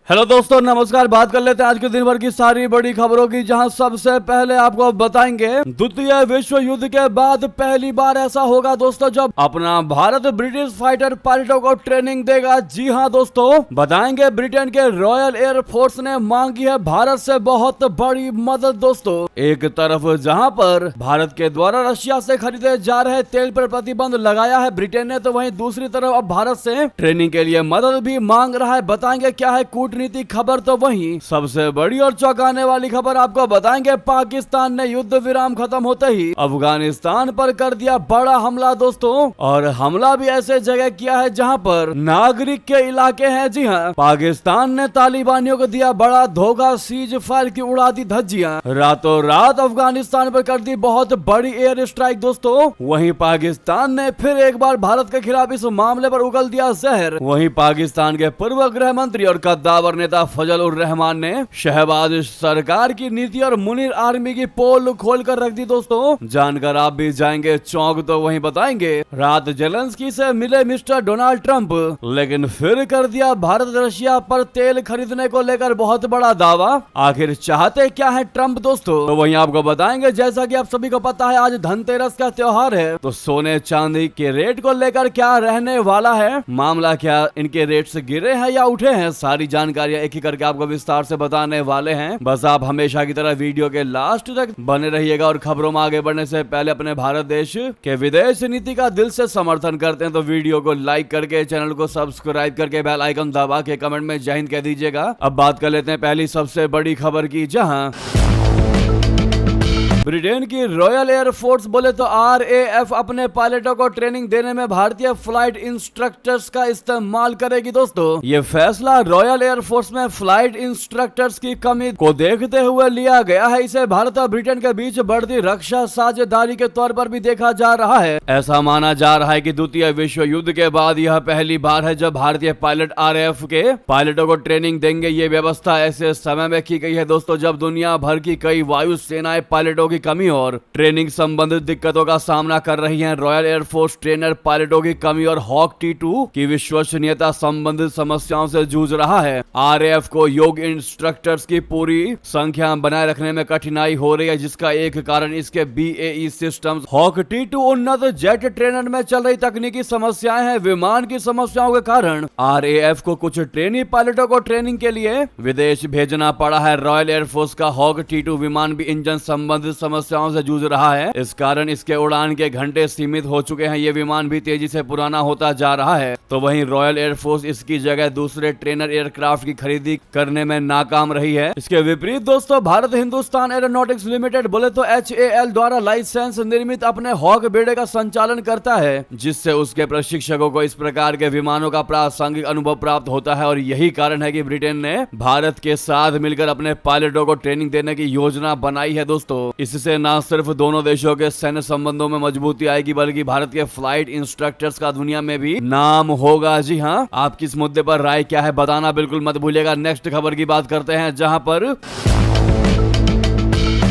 Hello दोस्तों, नमस्कार। बात कर लेते हैं आज के दिन भर की सारी बड़ी खबरों की, जहां सबसे पहले आपको बताएंगे द्वितीय विश्व युद्ध के बाद पहली बार ऐसा होगा दोस्तों जब अपना भारत ब्रिटिश फाइटर पायलटों को ट्रेनिंग देगा। जी हां दोस्तों, बताएंगे ब्रिटेन के रॉयल एयर फोर्स ने मांगी है भारत से बहुत बड़ी मदद। दोस्तों, एक तरफ जहां पर भारत के द्वारा रशिया से खरीदे जा रहे तेल पर प्रतिबंध लगाया है ब्रिटेन ने, तो वहीं दूसरी तरफ अब भारत से ट्रेनिंग के लिए मदद भी मांग रहा है। बताएंगे क्या है कूटनीति खबर। तो वहीं सबसे बड़ी और चौंकाने वाली खबर आपको बताएंगे, पाकिस्तान ने युद्ध विराम खत्म होते ही अफगानिस्तान पर कर दिया बड़ा हमला दोस्तों, और हमला भी ऐसे जगह किया है जहां पर नागरिक के इलाके हैं। जी हां, पाकिस्तान ने तालिबानियों को दिया बड़ा धोखा, सीज फायर की उड़ा दी धज्जियां, रातों रात अफगानिस्तान पर कर दी बहुत बड़ी एयर स्ट्राइक दोस्तों। वहीं पाकिस्तान ने फिर एक बार भारत के खिलाफ इस मामले पर उगल दिया जहर। वहीं पाकिस्तान के पूर्व गृह मंत्री और कद्दावर नेता फजल उर रहमान ने शहबाज सरकार की नीति और मुनीर आर्मी की पोल खोल कर रख दी दोस्तों। जानकर आप भी जाएंगे चौंक। तो वहीं बताएंगे रात जेलेंस्की से मिले मिस्टर डोनाल्ड ट्रंप, लेकिन फिर कर दिया भारत रशिया पर तेल खरीदने को लेकर बहुत बड़ा दावा। आखिर चाहते क्या है ट्रंप दोस्तों? तो वहीं आपको बताएंगे, जैसा कि आप सभी को पता है आज धनतेरस का त्योहार है, तो सोने चांदी के रेट को लेकर क्या रहने वाला है मामला, क्या इनके रेट से गिरे हैं या उठे हैं, सारी जानकारियां एक ही करके आपको विस्तार से बताने वाले हैं। बस आप हमेशा की तरह वीडियो के लास्ट तक बने रहिएगा। और खबरों में आगे बढ़ने से पहले अपने भारत देश के विदेश नीति का दिल से समर्थन करते हैं तो वीडियो को लाइक करके, चैनल को सब्सक्राइब करके, बेल आइकन दबा के कमेंट में जय हिंद कह दीजिएगा। अब बात कर लेते हैं पहली सबसे बड़ी खबर की, जहां ब्रिटेन की रॉयल एयर फोर्स बोले तो RAF अपने पायलटों को ट्रेनिंग देने में भारतीय फ्लाइट इंस्ट्रक्टर्स का इस्तेमाल करेगी दोस्तों। ये फैसला रॉयल एयर फोर्स में फ्लाइट इंस्ट्रक्टर्स की कमी को देखते हुए लिया गया है। इसे भारत और ब्रिटेन के बीच बढ़ती रक्षा साझेदारी के तौर पर भी देखा जा रहा है। ऐसा माना जा रहा है कि द्वितीय विश्व युद्ध के बाद यह पहली बार है जब भारतीय पायलट RAF के पायलटों को ट्रेनिंग देंगे। ये व्यवस्था ऐसे समय में की गई है दोस्तों जब दुनिया भर की कई वायु सेनाएं पायलटों कमी और ट्रेनिंग संबंधित दिक्कतों का सामना कर रही हैं। रॉयल एयरफोर्स ट्रेनर पायलटों की कमी और हॉक T2 की विश्वसनीयता संबंधित समस्याओं से जूझ रहा है। RAF को योग्य इंस्ट्रक्टर्स की पूरी संख्या बनाए रखने में कठिनाई हो रही है, जिसका एक कारण इसके BAE सिस्टम्स हॉक T2 उन्नत जेट ट्रेनर में चल रही तकनीकी समस्याएं हैं। विमान की समस्याओं के कारण RAF को कुछ ट्रेनी पायलटों को ट्रेनिंग के लिए विदेश भेजना पड़ा है। रॉयल एयरफोर्स का हॉक T2 विमान भी इंजन संबंधित समस्याओं से जूझ रहा है। इस कारण इसके उड़ान के घंटे सीमित हो चुके हैं। ये विमान भी तेजी से पुराना होता जा रहा है। तो वहीं रॉयल एयरफोर्स इसकी जगह दूसरे ट्रेनर एयरक्राफ्ट की खरीदी करने में नाकाम रही है। इसके विपरीत दोस्तों भारत हिंदुस्तान एरोनॉटिक्स लिमिटेड बोले तो HAL द्वारा लाइसेंस निर्मित अपने हॉक बेड़े का संचालन करता है, जिससे उसके प्रशिक्षकों को इस प्रकार के विमानों का प्रासंगिक अनुभव प्राप्त होता है। और यही कारण है कि ब्रिटेन ने भारत के साथ मिलकर अपने पायलटों को ट्रेनिंग देने की योजना बनाई है दोस्तों। इससे न सिर्फ दोनों देशों के सैन्य संबंधों में मजबूती आएगी, बल्कि भारत के फ्लाइट इंस्ट्रक्टर्स का दुनिया में भी नाम होगा। जी हां, आपकी इस मुद्दे पर राय क्या है बताना बिल्कुल मत भूलिएगा। नेक्स्ट खबर की बात करते हैं, जहां पर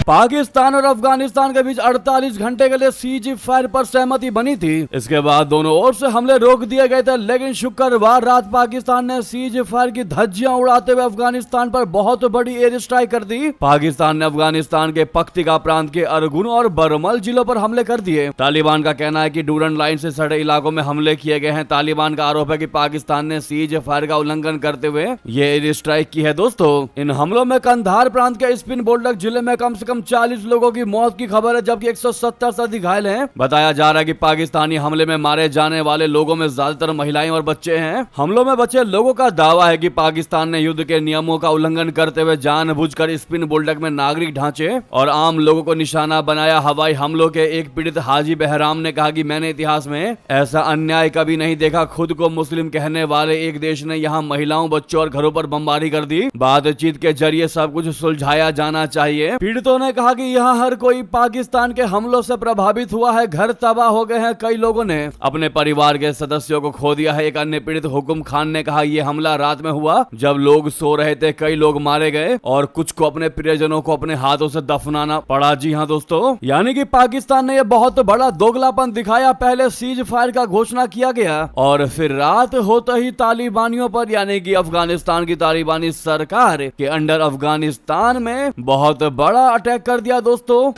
पाकिस्तान और अफगानिस्तान के बीच 48 घंटे के लिए सीज फायर पर सहमति बनी थी। इसके बाद दोनों ओर से हमले रोक दिए गए थे, लेकिन शुक्रवार रात पाकिस्तान ने सीज फायर की धज्जियां उड़ाते हुए अफगानिस्तान पर बहुत बड़ी एयर स्ट्राइक कर दी। पाकिस्तान ने अफगानिस्तान के पख्तिका प्रांत के अरगुन और बरमल जिलों पर हमले कर दिए। तालिबान का कहना है कि डूरन लाइन से सटे इलाकों में हमले किए गए हैं। तालिबान का आरोप है कि पाकिस्तान ने सीज फायर का उल्लंघन करते हुए ये एयर स्ट्राइक की है दोस्तों। इन हमलों में कंधार प्रांत के स्पिन बोल्डक जिले में कम से कम 40 लोगों की मौत की खबर है, जबकि 170 से अधिक घायल हैं। बताया जा रहा है कि पाकिस्तानी हमले में मारे जाने वाले लोगों में ज्यादातर महिलाएं और बच्चे हैं। हमलों में बचे लोगों का दावा है कि पाकिस्तान ने युद्ध के नियमों का उल्लंघन करते हुए जानबूझकर स्पिन बोल्डक में नागरिक ढांचे और आम लोगों को निशाना बनाया। हवाई हमलों के एक पीड़ित हाजी बहराम ने कहा कि मैंने इतिहास में ऐसा अन्याय कभी नहीं देखा। खुद को मुस्लिम कहने वाले एक देश ने यहाँ महिलाओं, बच्चों और घरों पर बमबारी कर दी। बातचीत के जरिए सब कुछ सुलझाया जाना चाहिए। पीड़ितों ने उन्होंने कहा कि यहाँ हर कोई पाकिस्तान के हमलों से प्रभावित हुआ है, घर तबाह हो गए हैं, कई लोगों ने अपने परिवार के सदस्यों को खो दिया है। एक अन्य पीड़ित हुकुम खान ने कहा ये हमला रात में हुआ जब लोग सो रहे थे, कई लोग मारे गए और कुछ को अपने प्रियजनों को अपने हाथों से दफनाना पड़ा। जी हाँ दोस्तों, यानी कि पाकिस्तान ने यह बहुत बड़ा दोगलापन दिखाया। पहले सीज फायर का घोषणा किया गया और फिर रात होते ही तालिबानियों पर यानी कि अफगानिस्तान की तालिबानी सरकार के अंडर अफगानिस्तान में बहुत बड़ा अटैक कर दिया दोस्तों।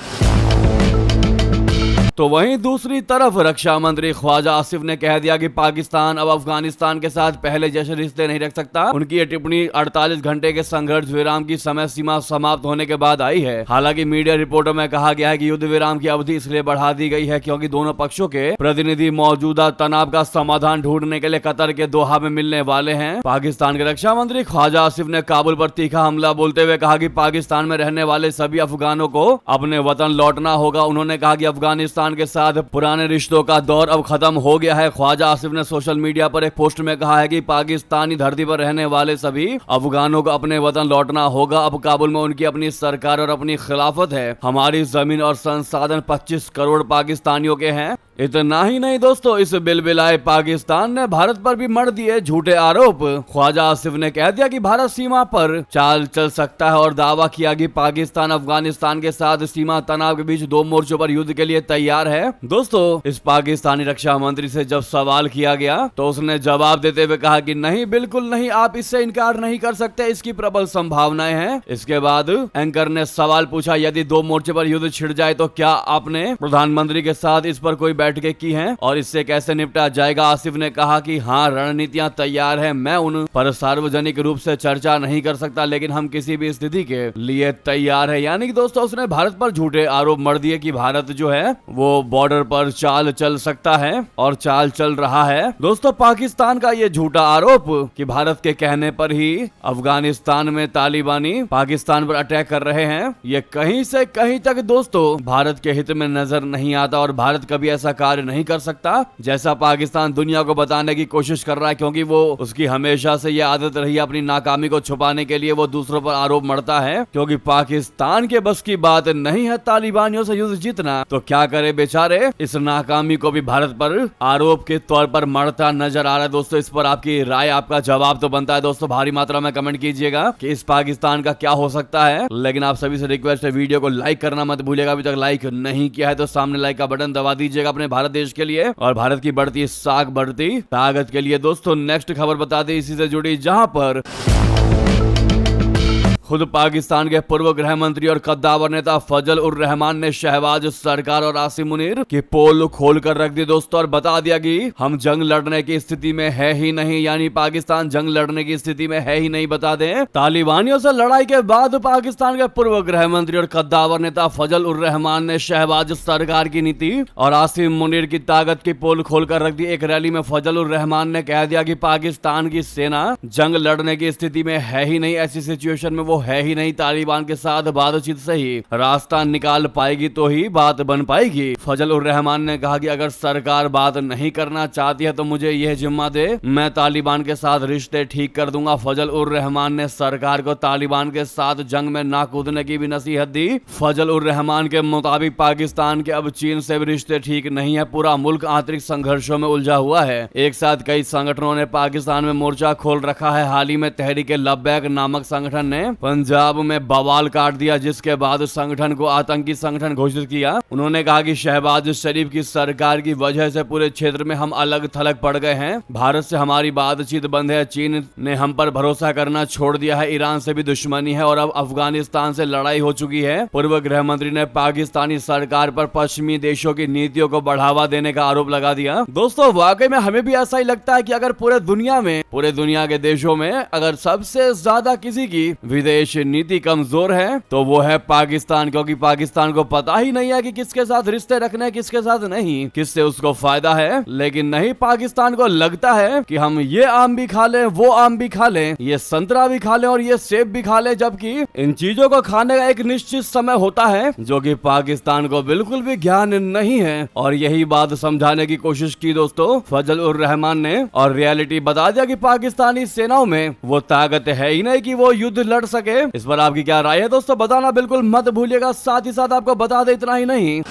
तो वहीं दूसरी तरफ रक्षा मंत्री ख्वाजा आसिफ ने कह दिया कि पाकिस्तान अब अफगानिस्तान के साथ पहले जैसे रिश्ते नहीं रख सकता। उनकी ये टिप्पणी 48 घंटे के संघर्ष विराम की समय सीमा समाप्त होने के बाद आई है। हालांकि मीडिया रिपोर्टों में कहा गया है कि युद्ध विराम की अवधि इसलिए बढ़ा दी गई है क्योंकि दोनों पक्षों के प्रतिनिधि मौजूदा तनाव का समाधान ढूंढने के लिए कतर के दोहा में मिलने वाले हैं। पाकिस्तान के रक्षा मंत्री ख्वाजा आसिफ ने काबुल पर तीखा हमला बोलते हुए कहा कि पाकिस्तान में रहने वाले सभी अफगानों को अपने वतन लौटना होगा। उन्होंने कहा कि अफगानिस्तान के साथ पुराने रिश्तों का दौर अब खत्म हो गया है। ख्वाजा आसिफ ने सोशल मीडिया पर एक पोस्ट में कहा है कि पाकिस्तानी धरती पर रहने वाले सभी अफगानों को अपने वतन लौटना होगा। अब काबुल में उनकी अपनी सरकार और अपनी खिलाफत है। हमारी जमीन और संसाधन 25 करोड़ पाकिस्तानियों के हैं। इतना ही नहीं दोस्तों, इस बिलबिलाए पाकिस्तान ने भारत पर भी मढ़ दिए झूठे आरोप। ख्वाजा आसिफ ने कह दिया कि भारत सीमा पर चाल चल सकता है और दावा किया कि पाकिस्तान अफगानिस्तान के साथ सीमा तनाव के बीच दो मोर्चों पर युद्ध के लिए तैयार है। दोस्तों, इस पाकिस्तानी रक्षा मंत्री से जब सवाल किया गया तो उसने जवाब देते हुए कहा कि नहीं, बिल्कुल नहीं, आप इससे इनकार नहीं कर सकते, इसकी प्रबल संभावनाएं हैं। इसके बाद एंकर ने सवाल पूछा, यदि दो मोर्चे पर युद्ध छिड़ जाए तो क्या आपने प्रधानमंत्री के साथ इस पर कोई बैठकें की हैं और इससे कैसे निपटा जाएगा? आसिफ ने कहा कि हाँ, रणनीतियां तैयार है, मैं उन पर सार्वजनिक रूप से चर्चा नहीं कर सकता, लेकिन हम किसी भी स्थिति के लिए तैयार है। यानी कि दोस्तों, उसने भारत पर झूठे आरोप मढ़ दिए कि भारत जो है वो बॉर्डर पर चाल चल सकता है और चाल चल रहा है। दोस्तों, पाकिस्तान का ये झूठा आरोप कि भारत के कहने पर ही अफगानिस्तान में तालिबानी पाकिस्तान पर अटैक कर रहे हैं, ये कहीं से कहीं तक दोस्तों भारत के हित में नजर नहीं आता और भारत कभी ऐसा कार्य नहीं कर सकता जैसा पाकिस्तान दुनिया को बताने की कोशिश कर रहा है, क्योंकि वो उसकी हमेशा से ये आदत रही है अपनी नाकामी को छुपाने के लिए वो दूसरों पर आरोप मढ़ता है। क्योंकि पाकिस्तान के बस की बात नहीं है तालिबानियों से युद्ध जीतना, तो क्या करे बेचारे, इस नाकामी को भी भारत पर आरोप के तौर पर मढ़ता नजर आ रहा है। दोस्तों, इस पर आपकी राय, आपका जवाब तो बनता है दोस्तों, भारी मात्रा में कमेंट कीजिएगा कि इस पाकिस्तान का क्या हो सकता है। लेकिन आप सभी से रिक्वेस्ट है, वीडियो को लाइक करना मत भूलिएगा। अभी तक लाइक नहीं किया है तो सामने लाइक का बटन दबा दीजिएगा अपने भारत देश के लिए और भारत की बढ़ती साख बढ़ती ताकत के लिए। दोस्तों, नेक्स्ट खबर बता दें इसी से जुड़ी, जहां पर खुद पाकिस्तान के पूर्व गृह मंत्री और कद्दावर नेता फजल उर रहमान ने शहबाज सरकार और आसिम मुनीर की पोल खोल कर रख दी दोस्तों और बता दिया कि हम जंग लड़ने की स्थिति में है ही नहीं, यानी पाकिस्तान जंग लड़ने की स्थिति में है ही नहीं। बता दें, तालिबानियों से लड़ाई के बाद पाकिस्तान के पूर्व गृह मंत्री और कद्दावर नेता फजल उर रहमान ने शहबाज सरकार की नीति और आसिम मुनीर की ताकत की पोल खोल कर रख दी। एक रैली में फजल उर रहमान ने कह दिया कि पाकिस्तान की सेना जंग लड़ने की स्थिति में है ही नहीं, ऐसी सिचुएशन में वो है ही नहीं, तालिबान के साथ बातचीत से ही रास्ता निकाल पाएगी तो ही बात बन पाएगी। फजल उर रहमान ने कहा कि अगर सरकार बात नहीं करना चाहती है तो मुझे यह जिम्मा दे, मैं तालिबान के साथ रिश्ते ठीक कर दूंगा। फजल उर रहमान ने सरकार को तालिबान के साथ जंग में ना कूदने की भी नसीहत दी। फजल उर रहमान के मुताबिक पाकिस्तान के अब चीन से भी रिश्ते ठीक नहीं है, पूरा मुल्क आंतरिक संघर्षों में उलझा हुआ है। एक साथ कई संगठनों ने पाकिस्तान में मोर्चा खोल रखा है। हाल ही में तहरीक लब्बैक नामक संगठन ने पंजाब में बवाल काट दिया, जिसके बाद संगठन को आतंकी संगठन घोषित किया। उन्होंने कहा कि शहबाज शरीफ की सरकार की वजह से पूरे क्षेत्र में हम अलग थलग पड़ गए हैं, भारत से हमारी बातचीत बंद है, चीन ने हम पर भरोसा करना छोड़ दिया है, ईरान से भी दुश्मनी है और अब अफगानिस्तान से लड़ाई हो चुकी है। पूर्व गृह मंत्री ने पाकिस्तानी सरकार पर पश्चिमी देशों की नीतियों को बढ़ावा देने का आरोप लगा दिया। दोस्तों, वाकई में हमें भी ऐसा ही लगता है कि अगर पूरे दुनिया के देशों में अगर सबसे ज्यादा किसी की विदेश नीति कमजोर है तो वो है पाकिस्तान, क्योंकि पाकिस्तान को पता ही नहीं है कि किसके साथ रिश्ते रखने, किसके साथ नहीं, किससे उसको फायदा है। लेकिन नहीं, पाकिस्तान को लगता है कि हम ये आम भी खा लें, वो आम भी खा लें, ये संतरा भी खा लें और ये सेब भी खा लें, जबकि इन चीजों को खाने का एक निश्चित समय होता है जो कि पाकिस्तान को बिल्कुल भी ज्ञान नहीं है। और यही बात समझाने की कोशिश की दोस्तों फजल उर रहमान ने और रियलिटी बता दिया कि पाकिस्तानी सेनाओं में वो ताकत है ही नहीं कि वो युद्ध लड़ सके। सके। इस पर आपकी क्या राय है दोस्तों, बताना बिल्कुल मत भूलिएगा। साथ ही साथ आपको बता दे इतना ही नहीं,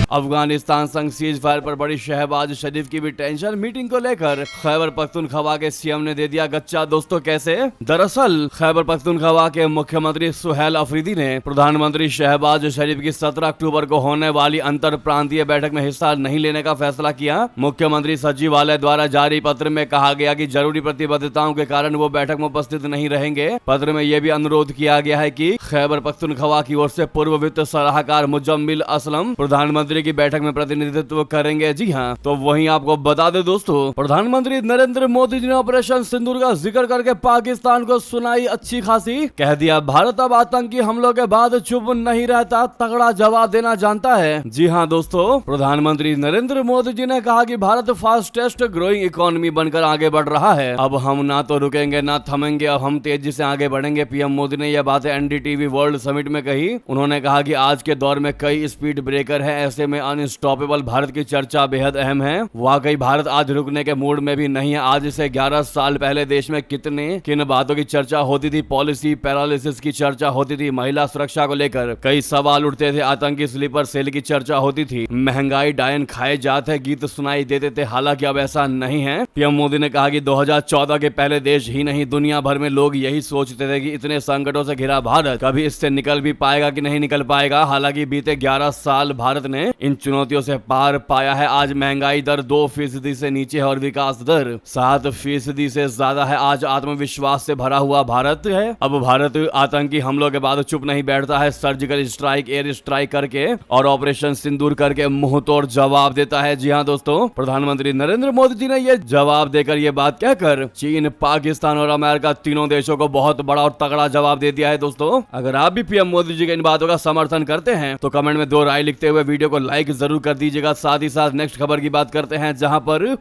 अफगानिस्तान संग सीज फायर पर बड़ी शहबाज शरीफ की भी टेंशन। मीटिंग को लेकर खैबर पख्तूनख्वा के सीएम ने दे दिया गच्चा। दोस्तों कैसे, दरअसल खैबर पख्तूनख्वा के मुख्यमंत्री सुहेल अफरीदी ने प्रधानमंत्री शहबाज शरीफ की 17 अक्टूबर को होने वाली अंतर प्रांतीय बैठक में हिस्सा नहीं लेने का फैसला किया। मुख्यमंत्री सचिवालय द्वारा जारी पत्र में कहा गया कि जरूरी प्रतिबद्धताओं के कारण वो बैठक में उपस्थित नहीं रहेंगे। पत्र में यह भी अनुरोध किया गया है कि खैबर पख्तूनख्वा की ओर से पूर्व वित्त सलाहकार मुजम्मिल असलम प्रधानमंत्री की बैठक में प्रतिनिधित्व करेंगे। जी हाँ, तो वहीं आपको बता दे दोस्तों, प्रधानमंत्री नरेंद्र मोदी जी ने ऑपरेशन सिंदूर का जिक्र करके पाकिस्तान को सुनाई अच्छी खासी। कह दिया भारत अब आतंकी हमलों के बाद चुप नहीं रहता, तगड़ा जवाब देना जानता है। जी हाँ दोस्तों, प्रधानमंत्री नरेंद्र मोदी जी ने कहा कि भारत फास्टेस्ट ग्रोइंग इकोनॉमी बनकर आगे बढ़ रहा है। अब हम ना तो रुकेंगे ना थमेंगे, अब हम तेजी से आगे बढ़ेंगे। पीएम मोदी ने यह बातें एनडीटीवी वर्ल्ड समिट में कही। उन्होंने कहा कि आज के दौर में कई स्पीड ब्रेकर है, ऐसे में अनस्टॉपेबल भारत की चर्चा बेहद अहम है। वाकई भारत आज रुकने के मूड में भी नहीं है। आज से 11 साल पहले देश में किन बातों की चर्चा होती थी। पॉलिसी पैरालिसिस की चर्चा होती थी, महिला सुरक्षा को लेकर कई सवाल उठते थे, आतंकी स्लीपर सेल की चर्चा होती थी, महंगाई डायन खाए जाते गीत सुनाई देते थे। हालांकि अब ऐसा नहीं है। पीएम मोदी ने कहा कि 2014 के पहले देश ही नहीं दुनिया भर में लोग यही सोचते थे कि इतने संकटों से घिरा भारत कभी इससे निकल भी पाएगा कि नहीं निकल पाएगा। हालांकि बीते 11 साल भारत ने इन चुनौतियों से पार पाया है। आज महंगाई दर 2% से नीचे है और विकास दर 7% से ज्यादा है। आज आत्मविश्वास से भरा हुआ भारत है। अब भारत आतंकी हमलों के बाद चुप नहीं बैठता है। सर्जिकल स्ट्राइक, एयर स्ट्राइक करके और ऑपरेशन सिंदूर करके मुंह तोड़ जवाब देता है। जी हाँ दोस्तों, प्रधानमंत्री नरेंद्र मोदी जी ने यह जवाब देकर यह बात कहकर चीन, पाकिस्तान और अमेरिका तीनों देशों को बहुत बड़ा और तगड़ा जवाब दे दिया है। दोस्तों अगर आप भी पीएम मोदी जी की इन बातों का समर्थन करते हैं तो कमेंट में 2 राय लिखते हुए वीडियो को लाइक जरूर कर दीजिएगा। साथ ही साथ नेक्स्ट खबर की बात करते हैं, जहां पर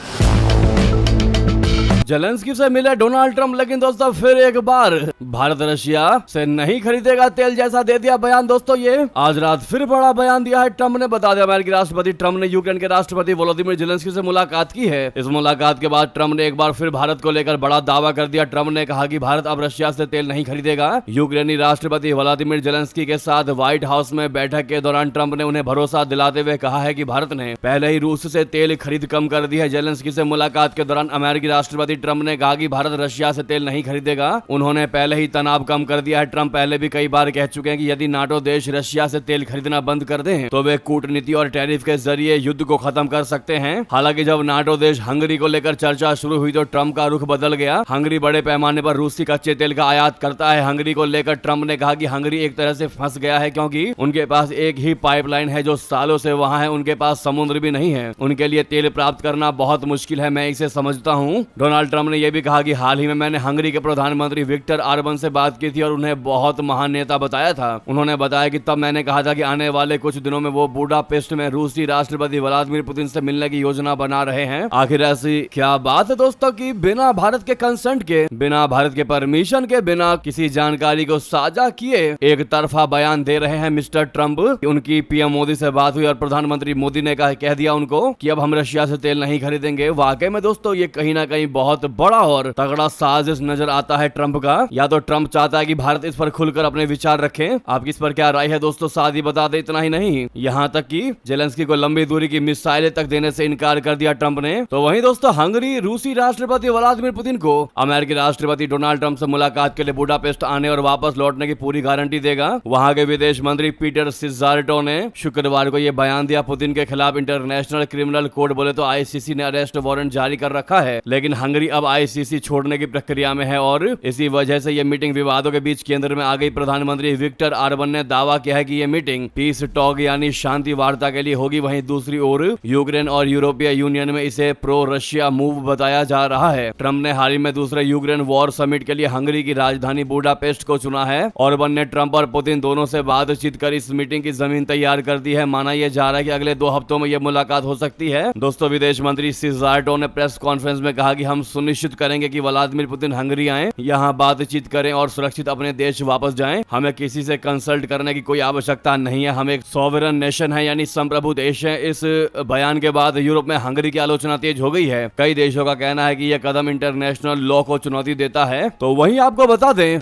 जेलेंस्की से मिले डोनाल्ड ट्रंप, लेकिन दोस्तों फिर एक बार भारत रशिया से नहीं खरीदेगा तेल जैसा दे दिया बयान। दोस्तों ये आज रात फिर बड़ा बयान दिया है ट्रंप ने। बता दिया अमेरिकी राष्ट्रपति ट्रंप ने यूक्रेन के राष्ट्रपति वोलोदिमीर जेलेंस्की से मुलाकात की है। इस मुलाकात के बाद ट्रंप ने एक बार फिर भारत को लेकर बड़ा दावा कर दिया। ट्रंप ने कहा कि भारत अब रशिया से तेल नहीं खरीदेगा। यूक्रेनी राष्ट्रपति वोलोदिमीर जेलेंस्की के साथ व्हाइट हाउस में बैठक के दौरान ट्रंप ने उन्हें भरोसा दिलाते हुए कहा है कि भारत ने पहले ही रूस से तेल खरीद कम कर दी है। जेलेंस्की से मुलाकात के दौरान अमेरिकी राष्ट्रपति ट्रंप ने कहा कि भारत रशिया से तेल नहीं खरीदेगा। उन्होंने पहले ही तनाव कम कर दिया है। ट्रंप पहले भी कई बार कह चुके हैं कि यदि नाटो देश रशिया से तेल खरीदना बंद कर दें तो वे कूटनीति और टैरिफ के जरिए युद्ध को खत्म कर सकते हैं। हालांकि जब नाटो देश हंगरी को लेकर चर्चा शुरू हुई तो ट्रंप का रुख बदल गया। हंगरी बड़े पैमाने पर रूसी कच्चे तेल का आयात करता है। हंगरी को लेकर ट्रंप ने कहा कि हंगरी एक तरह से फंस गया है, क्योंकि उनके पास एक ही पाइपलाइन है जो सालों से वहां है। उनके पास समुद्र भी नहीं है। उनके लिए तेल प्राप्त करना बहुत मुश्किल है। मैं इसे समझता हूं। डोनाल्ड ट्रंप ने यह भी कहा कि हाल ही में मैंने हंगरी के प्रधानमंत्री विक्टर ऑर्बन से बात की थी और उन्हें बहुत महान नेता बताया था। उन्होंने बताया कि तब मैंने कहा था कि आने वाले कुछ दिनों में वो बुडापेस्ट में रूसी राष्ट्रपति व्लादिमीर पुतिन से मिलने की योजना बना रहे हैं। आखिर ऐसी क्या बात है दोस्तों कि बिना भारत के कंसेंट के, बिना भारत के परमिशन के, बिना किसी जानकारी को साझा किए एक तरफा बयान दे रहे हैं मिस्टर ट्रंप। उनकी पीएम मोदी से बात हुई और प्रधानमंत्री मोदी ने कह दिया उनको कि अब हम रशिया से तेल नहीं खरीदेंगे। वाकई में दोस्तों ये कहीं ना कहीं बहुत बड़ा और तगड़ा साजिश नजर आता है ट्रंप का। या तो ट्रंप चाहता है कि भारत इस पर खुलकर अपने विचार रखे। आपकी इस पर क्या राय है दोस्तों? साथ ही बता दे इतना ही नहीं, यहाँ तक कि जेलेंस्की को लंबी दूरी की मिसाइलें तक देने से इनकार कर दिया ट्रंप ने। तो वहीं दोस्तों हंगरी रूसी राष्ट्रपति व्लादिमीर पुतिन को अमेरिकी राष्ट्रपति डोनाल्ड ट्रंप से मुलाकात के लिए बुडापेस्ट आने और वापस लौटने की पूरी गारंटी देगा। वहां के विदेश मंत्री पीटर सिजार्टो ने शुक्रवार को यह बयान दिया। पुतिन के खिलाफ इंटरनेशनल क्रिमिनल कोड बोले तो आईसीसी ने अरेस्ट वारंट जारी कर रखा है, लेकिन हंगरी अब आईसीसी छोड़ने की प्रक्रिया में है और इसी वजह से यह मीटिंग विवादों के बीच केंद्र में आ गई। प्रधानमंत्री विक्टर ऑर्बन ने दावा किया है कि यह मीटिंग पीस टॉक यानी शांति वार्ता के लिए होगी। वहीं दूसरी ओर यूक्रेन और यूरोपीय यूनियन में इसे प्रो रशिया मूव बताया जा रहा है। ट्रंप ने हाल ही में दूसरे यूक्रेन वॉर समिट के लिए हंगरी की राजधानी बुडापेस्ट को चुना है। ऑर्बन ने ट्रंप और पुतिन दोनों से बातचीत कर इस मीटिंग की जमीन तैयार कर दी है। माना यह जा रहा है कि अगले 2 हफ्तों में यह मुलाकात हो सकती है। दोस्तों विदेश मंत्री सिजार्टो ने प्रेस कॉन्फ्रेंस में कहा कि हम सुनिश्चित करेंगे कि व्लादिमीर पुतिन हंगरी आए, यहाँ बातचीत करें और सुरक्षित अपने देश वापस जाएं। हमें किसी से कंसल्ट करने की कोई आवश्यकता नहीं है, हम एक सॉवरन नेशन है यानी संप्रभु देश है। इस बयान के बाद यूरोप में हंगरी की आलोचना तेज हो गई है। कई देशों का कहना है कि यह कदम इंटरनेशनल लॉ को चुनौती देता है। तो वहीं आपको बता दें,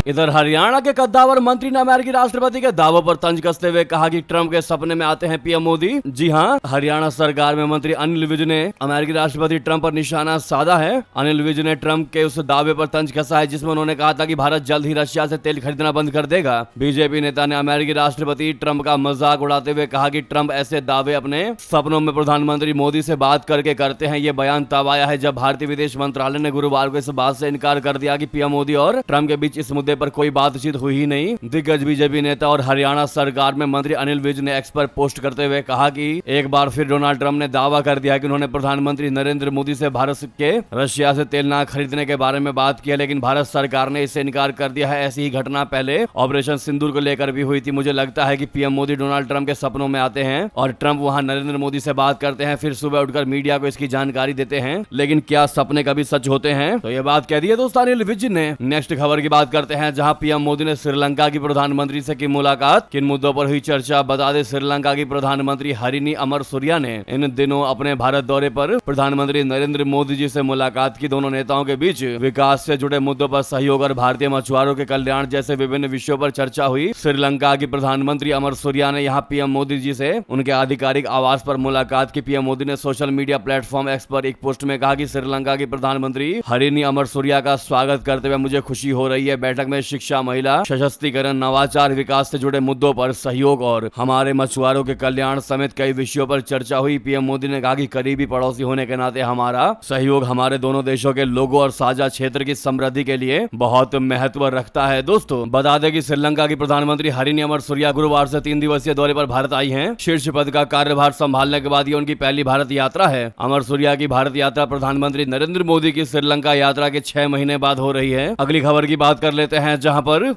इधर हरियाणा के कद्दावर मंत्री ने अमेरिकी राष्ट्रपति के दावों पर तंज कसते हुए कहा कि ट्रंप के सपने में आते हैं पीएम मोदी। जी हां, हरियाणा सरकार में मंत्री अनिल विज ने अमेरिकी राष्ट्रपति ट्रंप पर निशाना साधा है। अनिल विज ने ट्रंप के उस दावे पर तंज कसा है जिसमें उन्होंने कहा था कि भारत जल्द ही रशिया से तेल खरीदना बंद कर देगा। बीजेपी नेता ने अमेरिकी राष्ट्रपति ट्रंप का मजाक उड़ाते हुए कहा कि ट्रंप ऐसे दावे अपने सपनों में प्रधानमंत्री मोदी से बात करके करते हैं। ये बयान तब आया है जब भारतीय विदेश मंत्रालय ने गुरुवार को इस बात से इनकार कर दिया कि पीएम मोदी और ट्रंप के बीच इस मुद्दे पर कोई बातचीत हुई ही नहीं। दिग्गज बीजेपी नेता और हरियाणा सरकार में मंत्री अनिल विज ने एक्स पर पोस्ट करते हुए कहा कि एक बार फिर डोनाल्ड ट्रंप ने दावा कर दिया कि उन्होंने प्रधानमंत्री नरेंद्र मोदी से भारत के रशिया से तेल न खरीदने के बारे में बात की है, लेकिन भारत सरकार ने इससे इनकार कर दिया है। ऐसी ही घटना पहले ऑपरेशन सिंदूर को लेकर भी हुई थी। मुझे लगता है कि पीएम मोदी डोनाल्ड ट्रंप के सपनों में आते हैं और ट्रंप वहां नरेंद्र मोदी से बात करते हैं, फिर सुबह उठकर मीडिया को इसकी जानकारी देते हैं। लेकिन क्या सपने कभी सच होते हैं? तो ये बात कह दी है दोस्तों अनिल विज ने। नेक्स्ट खबर की बात करते हैं, जहां पीएम मोदी ने श्रीलंका की प्रधानमंत्री से की मुलाकात। किन मुद्दों पर हुई चर्चा? बता दें, श्रीलंका की प्रधानमंत्री हरिनी अमरसूरिया ने इन दिनों अपने भारत दौरे पर प्रधानमंत्री नरेंद्र मोदी जी से मुलाकात की। दोनों नेताओं के बीच विकास से जुड़े मुद्दों पर सहयोग और भारतीय मछुआरों के कल्याण जैसे विभिन्न विषयों पर चर्चा हुई। श्रीलंका की प्रधानमंत्री अमरसूरिया ने यहाँ पीएम मोदी जी से उनके आधिकारिक आवास पर मुलाकात की। पीएम मोदी ने सोशल मीडिया प्लेटफॉर्म एक्स पर एक पोस्ट में कहा कि श्रीलंका की प्रधानमंत्री हरिनी अमरसूरिया का स्वागत करते हुए मुझे खुशी हो रही है। बैठक में शिक्षा, महिला सशक्तिकरण, नवाचार, विकास से जुड़े मुद्दों पर सहयोग और हमारे मछुआरों के कल्याण समेत कई विषयों पर चर्चा हुई। पीएम मोदी ने कहा कि करीबी पड़ोसी होने के नाते हमारा सहयोग हमारे दोनों देशों के लोगों और साझा क्षेत्र की समृद्धि के लिए बहुत महत्व रखता है। दोस्तों बता दें कि श्रीलंका की प्रधानमंत्री हरिनी अमरसूरिया गुरुवार से 3 दिवसीय दौरे पर भारत आई हैं। शीर्ष पद का कार्यभार संभालने के बाद ये उनकी पहली भारत यात्रा है। अमरसूरिया की भारत यात्रा प्रधानमंत्री नरेंद्र मोदी की श्रीलंका यात्रा के 6 महीने बाद हो रही है। अगली खबर की बात कर लेते हैं, जहां पर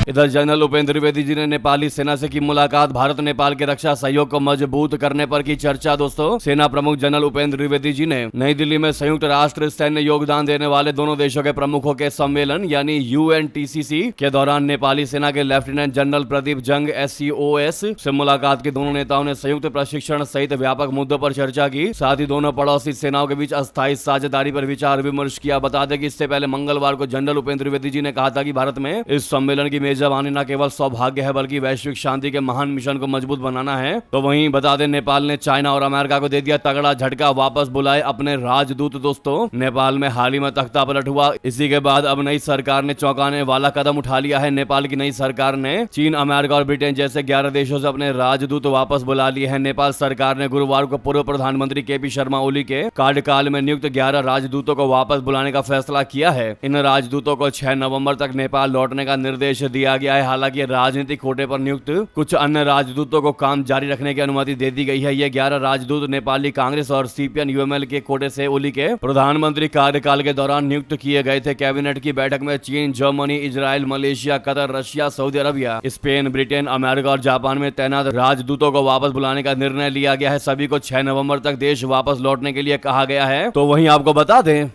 इधर जनरल उपेंद्र द्विवेदी जी ने नेपाली सेना से की मुलाकात। भारत नेपाल के रक्षा सहयोग को मजबूत करने पर की चर्चा। दोस्तों सेना प्रमुख जनरल उपेंद्र द्विवेदी जी ने नई दिल्ली में संयुक्त राष्ट्र सैन्य योगदान देने वाले दोनों देशों के प्रमुखों के सम्मेलन यानी UNTCC के दौरान नेपाली सेना के लेफ्टिनेंट जनरल प्रदीप जंग SCOS से मुलाकात की। दोनों नेताओं ने संयुक्त प्रशिक्षण सहित व्यापक मुद्दों पर चर्चा की। साथ ही दोनों पड़ोसी सेनाओं के बीच अस्थायी साझेदारी पर विचार विमर्श किया। बता दें कि इससे पहले मंगलवार को जनरल उपेंद्र द्विवेदी जी ने कहा था कि भारत में इस सम्मेलन की मेजबानी न केवल सौभाग्य है बल्कि वैश्विक शांति के महान मिशन को मजबूत बनाना है। तो वहीं बता दें, नेपाल ने चाइना और अमेरिका को दे दिया तगड़ा झटका, वापस बुलाए अपने राजदूत। दोस्तों नेपाल में हाल ही में तख्ता पलट हुआ। इसी के बाद अब नई सरकार ने चौंकाने वाला कदम उठा लिया है। नेपाल की नई सरकार ने चीन, अमेरिका और ब्रिटेन जैसे 11 देशों से अपने राजदूत वापस बुला लिए हैं। नेपाल सरकार ने गुरुवार को पूर्व प्रधानमंत्री KP शर्मा ओली के कार्यकाल में नियुक्त 11 राजदूतों को वापस बुलाने का फैसला किया है। इन राजदूतों को 6 नवंबर तक नेपाल लौटने का निर्देश दिया गया है। हालांकि राजनीतिक कोटे पर नियुक्त कुछ अन्य राजदूतों को काम जारी रखने की अनुमति दे दी गई है। ये 11 राजदूत नेपाली कांग्रेस और CPN UML के कोटे से ओली के प्रधानमंत्री कार्यकाल के दौरान नियुक्त किए गए थे। कैबिनेट की बैठक में चीन, Germany, Israel, Malaysia, Qatar, Russia, Saudi Arabia, Spain, Britain, America और जापान में तैनात राजदूतों को वापस बुलाने का निर्णय लिया गया है। सभी को 6 नवंबर तक देश वापस लौटने के लिए कहा गया है। तो वहीं आपको बता दें,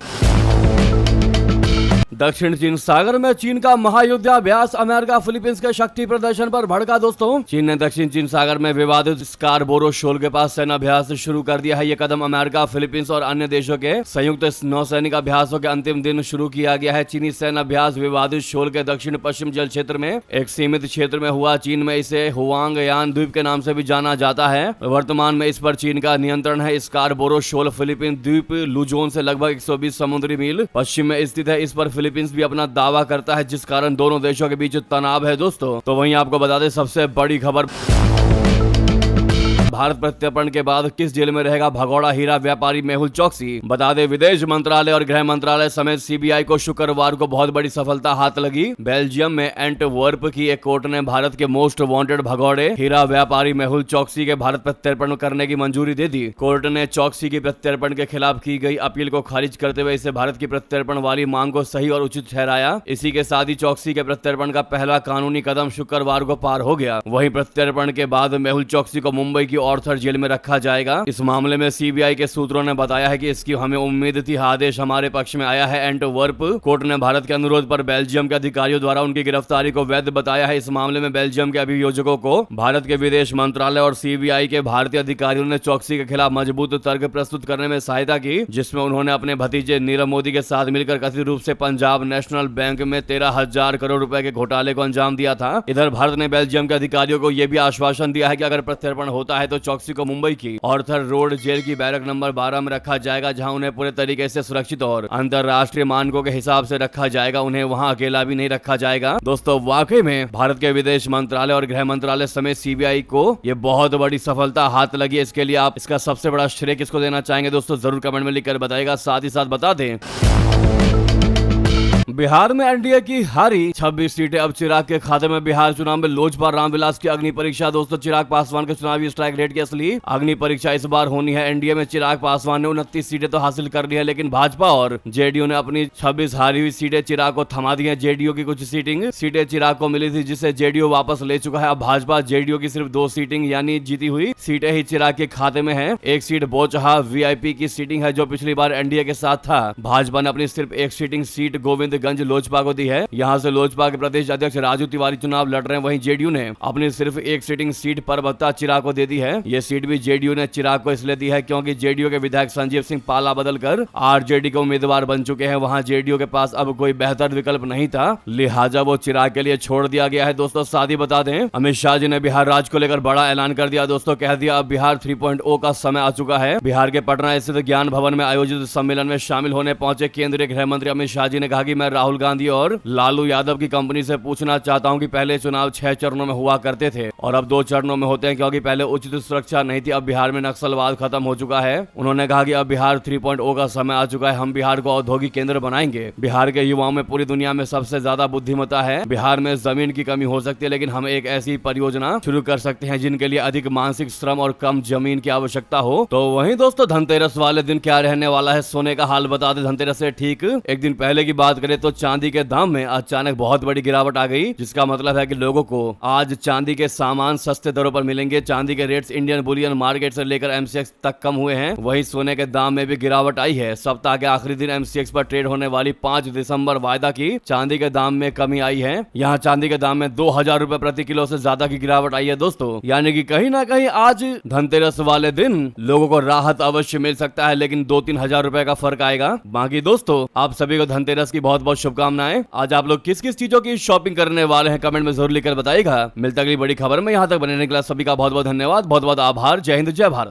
दक्षिण चीन सागर में चीन का महायुद्धाभ्यास अमेरिका फिलीपींस के शक्ति प्रदर्शन पर भड़का। दोस्तों चीन ने दक्षिण चीन सागर में विवादित स्कारबोरो शोल के पास सेना अभ्यास शुरू कर दिया है। यह कदम अमेरिका, फिलीपींस और अन्य देशों के संयुक्त नौसैनिक अभ्यासों के अंतिम दिन शुरू किया गया है। चीनी सेना अभ्यास विवादित शोल के दक्षिण पश्चिम जल क्षेत्र में एक सीमित क्षेत्र में हुआ। चीन में इसे हुआंग यान द्वीप के नाम से भी जाना जाता है। वर्तमान में इस पर चीन का नियंत्रण है। स्कारबोरो शोल फिलीपींस द्वीप लुजोन से लगभग 120 समुद्री मील पश्चिम में स्थित है। इस पर फिलीपींस भी अपना दावा करता है, जिस कारण दोनों देशों के बीच तनाव है। दोस्तों तो वहीं आपको बता दें, सबसे बड़ी खबर, भारत प्रत्यर्पण के बाद किस जेल में रहेगा भगोड़ा हीरा व्यापारी मेहुल चौकसी। बता दें, विदेश मंत्रालय और गृह मंत्रालय समेत CBI को शुक्रवार को बहुत बड़ी सफलता हाथ लगी। बेल्जियम में एंटवर्प की एक कोर्ट ने भारत के मोस्ट वांटेड भगोड़े हीरा व्यापारी मेहुल चौकसी के भारत प्रत्यर्पण करने की मंजूरी दे दी। कोर्ट ने चौकसी की प्रत्यर्पण के खिलाफ की गई अपील को खारिज करते हुए इसे भारत की प्रत्यर्पण वाली मांग को सही और उचित ठहराया। इसी के साथ ही चौकसी के प्रत्यर्पण का पहला कानूनी कदम शुक्रवार को पार हो गया। वहीं प्रत्यर्पण के बाद मेहुल चौकसी को मुंबई की ऑर्थर जेल में रखा जाएगा। इस मामले में सीबीआई के सूत्रों ने बताया है कि इसकी हमें उम्मीद थी। आदेश हमारे पक्ष में आया है। एंटवर्प कोर्ट ने भारत के अनुरोध पर बेल्जियम के अधिकारियों द्वारा उनकी गिरफ्तारी को वैध बताया है। इस मामले में बेल्जियम के अभियोजकों को भारत के विदेश मंत्रालय और सीबीआई के भारतीय अधिकारियों ने चौकसी के खिलाफ मजबूत तर्क प्रस्तुत करने में सहायता की, जिसमें उन्होंने अपने भतीजे नीरव मोदी के साथ मिलकर कथित रूप से पंजाब नेशनल बैंक में 13,000 करोड़ रुपए के घोटाले को अंजाम दिया था। इधर भारत ने बेल्जियम के अधिकारियों को यह भी आश्वासन दिया है कि अगर प्रत्यर्पण होता है तो चौकसी को मुंबई की ऑर्थर रोड जेल की बैरक नंबर 12 में रखा जाएगा, जहां उन्हें पूरे तरीके से सुरक्षित और अंतरराष्ट्रीय मानकों के हिसाब से रखा जाएगा। उन्हें वहां अकेला भी नहीं रखा जाएगा। दोस्तों, वाकई में भारत के विदेश मंत्रालय और गृह मंत्रालय समेत सीबीआई को यह बहुत बड़ी सफलता हाथ लगी है। इसके लिए आप इसका सबसे बड़ा श्रेय किसको देना चाहेंगे दोस्तों, जरूर कमेंट में लिखकर बताइएगा। साथ ही साथ बता दें, बिहार में एनडीए की हारी 26 सीटें अब चिराग के खाते में। बिहार चुनाव में लोजपा रामविलास की अग्नि परीक्षा। दोस्तों, चिराग पासवान के चुनावी स्ट्राइक रेट की असली अग्नि परीक्षा इस बार होनी है। एनडीए में चिराग पासवान ने 29 सीटें तो हासिल कर ली है, लेकिन भाजपा और जेडीयू ने अपनी 26 हारी हुई सीटें चिराग को थमा दी है। जेडीयू की कुछ सीटें चिराग को मिली थी, जिसे जेडीयू वापस ले चुका है। अब भाजपा जेडीयू की सिर्फ 2 सीटिंग यानी जीती हुई सीटें ही चिराग के खाते में है। एक सीट बोचहा वीआईपी की सीटिंग है, जो पिछली बार एनडीए के साथ था। भाजपा ने अपनी सिर्फ एक सीटिंग सीट गोविंदगंज लोजपा को दी है। यहां से लोजपा के प्रदेश अध्यक्ष राजू तिवारी चुनाव लड़ रहे हैं। वहीं जेडीयू ने अपनी सिर्फ एक सीटिंग सीट परबत्ता चिराग को दे दी है। ये सीट भी जेडीयू ने चिराग को इसलिए दी है क्योंकि जेडीयू के विधायक संजीव सिंह पाला बदलकर आरजेडी के उम्मीदवार बन चुके हैं। वहां जेडीयू के पास अब कोई बेहतर विकल्प नहीं था, लिहाजा वो चिराग के लिए छोड़ दिया गया है। दोस्तों, साथ ही बता दें, अमित शाह जी ने बिहार राज्य को लेकर बड़ा ऐलान कर दिया। दोस्तों, कह दिया अब बिहार 3.0 का समय आ चुका है। बिहार के पटना स्थित ज्ञान भवन में आयोजित सम्मेलन में शामिल होने पहुंचे केंद्रीय गृह मंत्री अमित शाह जी ने कहा कि मैं राहुल गांधी और लालू यादव की कंपनी से पूछना चाहता हूं कि पहले चुनाव 6 चरणों में हुआ करते थे और अब 2 चरणों में होते हैं, क्योंकि पहले उचित सुरक्षा नहीं थी। अब बिहार में नक्सलवाद खत्म हो चुका है। उन्होंने कहा कि अब बिहार 3.0 का समय आ चुका है। हम बिहार को औद्योगिक केंद्र बनाएंगे। बिहार के युवाओं में पूरी दुनिया में सबसे ज्यादा बुद्धिमत्ता है। बिहार में जमीन की कमी हो सकती है, लेकिन हम एक ऐसी परियोजना शुरू कर सकते हैं जिनके लिए अधिक मानसिक श्रम और कम जमीन की आवश्यकता हो। तो वहीं दोस्तों, धनतेरस वाले दिन क्या रहने वाला है, सोने का हाल बता दे। धनतेरस से ठीक एक दिन पहले की बात करें तो चांदी के दाम में अचानक बहुत बड़ी गिरावट आ गई, जिसका मतलब है कि लोगों को आज चांदी के सामान सस्ते दरों पर मिलेंगे। चांदी के रेट्स इंडियन बुलियन मार्केट से लेकर एमसीएक्स तक कम हुए हैं। वहीं सोने के दाम में भी गिरावट आई है। सप्ताह के आखिरी दिन एमसीएक्स पर ट्रेड होने वाली 5 दिसंबर वायदा की चांदी के दाम में कमी आई है। यहाँ चांदी के दाम में 2000 रुपए प्रति किलो से ज्यादा की गिरावट आई है दोस्तों। यानी कि कहीं ना कहीं आज धनतेरस वाले दिन लोगों को राहत अवश्य मिल सकता है, लेकिन 2-3 हजार रुपए का फर्क आएगा। बाकी दोस्तों, आप सभी को धनतेरस की बहुत बहुत शुभकामनाएं। आज आप लोग किस किस चीजों की शॉपिंग करने वाले हैं कमेंट में जरूर लिखकर बताइएगा। मिलता अगली बड़ी खबर में। यहाँ तक बने रहने के लिए सभी का बहुत बहुत धन्यवाद, बहुत बहुत आभार। जय हिंद, जय भारत।